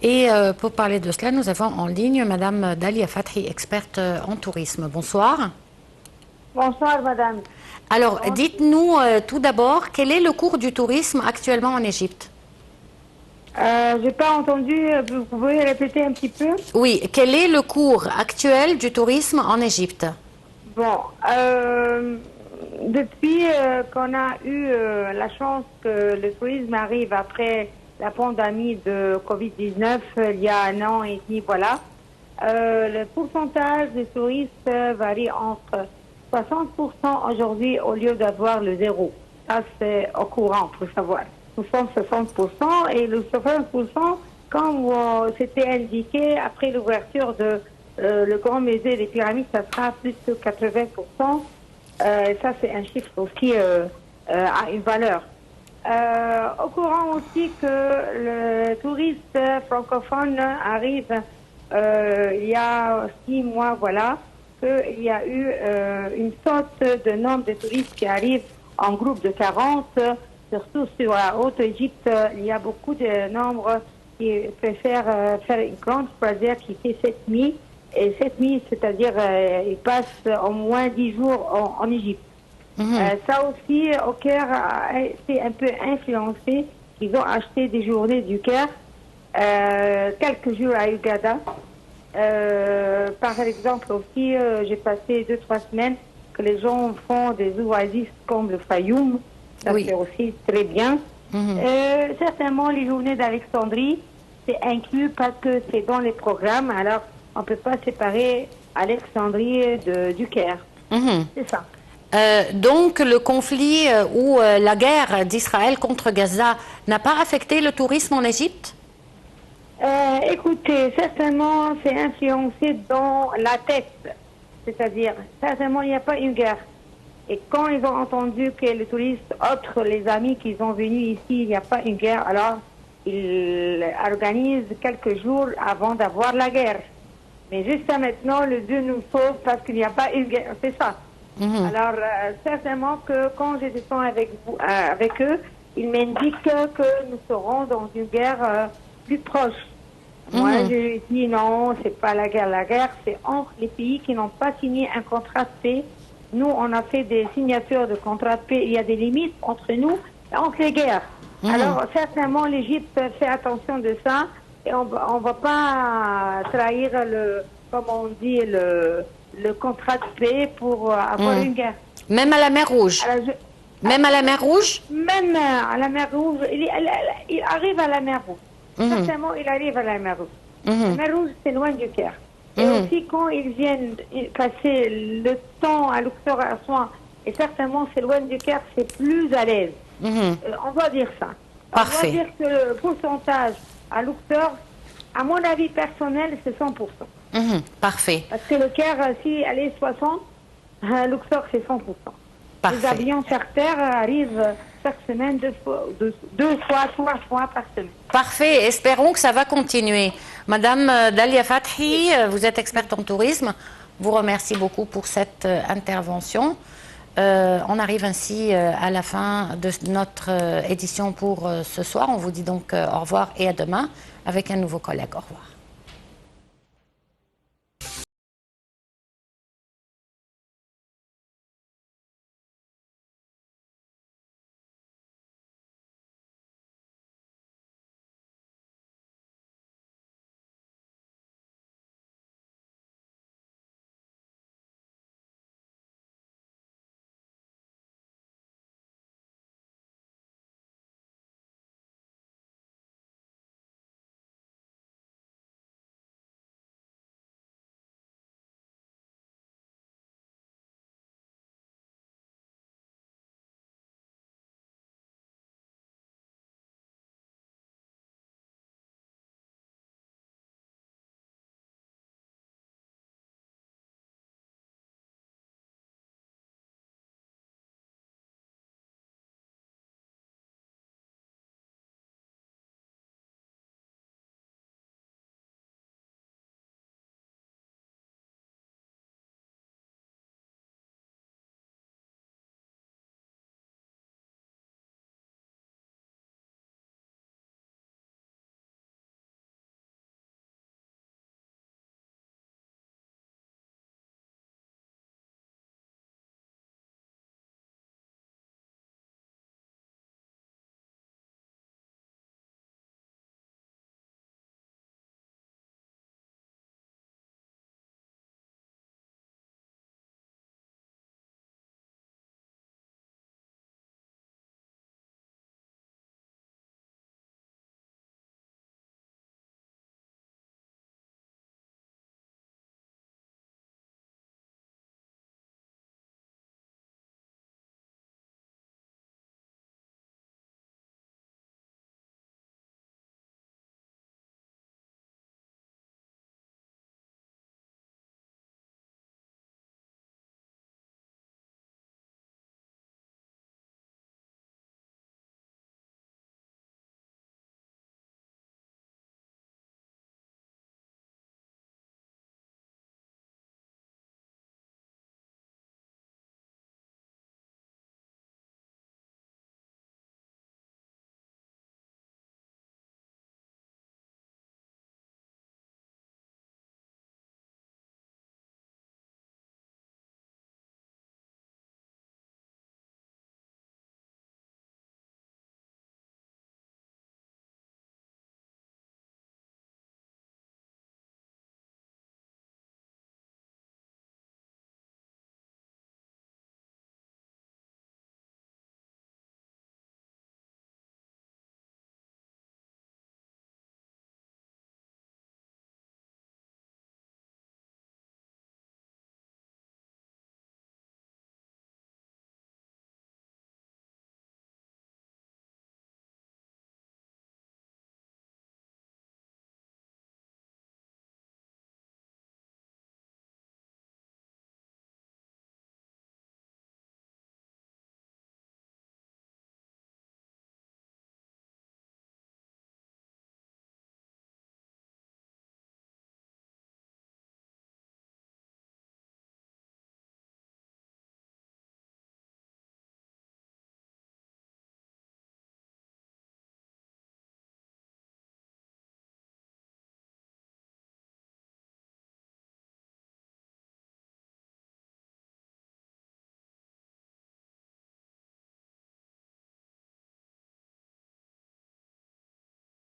Et pour parler de cela, nous avons en ligne Madame Dalia Fathi, experte en tourisme. Bonsoir. Bonsoir, madame. Alors, Comment- dites-nous tout d'abord, quel est le cours du tourisme actuellement en Égypte? J'ai pas entendu, vous pouvez répéter un petit peu? Oui, quel est le cours actuel du tourisme en Égypte? Bon, depuis qu'on a eu la chance que le tourisme arrive après la pandémie de Covid-19, il y a un an et demi, voilà, le pourcentage des touristes varie entre 60% aujourd'hui au lieu d'avoir le zéro. Ça, c'est au courant, pour savoir. Nous sommes 60% et le 60%, comme c'était indiqué après l'ouverture de le grand musée des pyramides, ça sera plus de 80%. Ça, c'est un chiffre aussi à une valeur. Au courant aussi que le touriste francophone arrive il y a 6 mois, voilà, qu'il y a eu une sorte de nombre de touristes qui arrivent en groupe de 40, surtout sur la Haute-Égypte, il y a beaucoup de nombres qui préfèrent faire une grande croisière qui fait 7 nuits. Et 7 nuits, c'est-à-dire ils passent au moins 10 jours en Égypte. Ça aussi, au Caire, c'est un peu influencé. Ils ont acheté des journées du Caire, quelques jours à Uganda. Par exemple aussi, j'ai passé 2-3 semaines que les gens font des oasis comme le Fayoum. Ça, Oui. c'est aussi très bien. Certainement, les journées d'Alexandrie, c'est inclus parce que c'est dans les programmes. Alors, on ne peut pas séparer Alexandrie du Caire. C'est ça. Donc, le conflit ou la guerre d'Israël contre Gaza n'a pas affecté le tourisme en Égypte? Écoutez, certainement, c'est influencé dans la tête. C'est-à-dire, certainement, il n'y a pas une guerre. Et quand ils ont entendu que les touristes, autres les amis qui sont venus ici, il n'y a pas une guerre, alors ils organisent quelques jours avant d'avoir la guerre. Mais jusqu'à maintenant, le Dieu nous sauve parce qu'il n'y a pas une guerre. C'est ça. Alors, certainement que quand je descends avec eux, ils m'indiquent que nous serons dans une guerre plus proche. Moi, je dis non, c'est pas la guerre. La guerre, c'est entre les pays qui n'ont pas signé un contrat de paix. Nous, on a fait des signatures de contrats de paix. Il y a des limites entre nous et entre les guerres. Alors, certainement, l'Égypte fait attention de ça et on va pas trahir comme on dit, le contrat de paix pour avoir une guerre. Même à la mer Rouge? Alors, Même à la mer Rouge? même à la mer Rouge, il arrive à la mer Rouge. Certainement, il arrive à la mer Rouge. La mer Rouge, c'est loin du Caire. Et aussi, quand ils viennent passer le temps à Luxor à Assouan, et certainement, c'est loin du Caire, c'est plus à l'aise. On va dire ça. Parfait. On va dire que le pourcentage à Luxor, à mon avis personnel, c'est 100%. Parfait. Parce que le Caire, si elle est 60, Luxor, c'est 100%. Parfait. Les avions charter arrivent chaque semaine, deux fois, 3 fois par semaine. Parfait. Espérons que ça va continuer. Madame Dalia Fathi, vous êtes experte en tourisme. Vous remercie beaucoup pour cette intervention. On arrive ainsi à la fin de notre édition pour ce soir. On vous dit donc au revoir et à demain avec un nouveau collègue. Au revoir.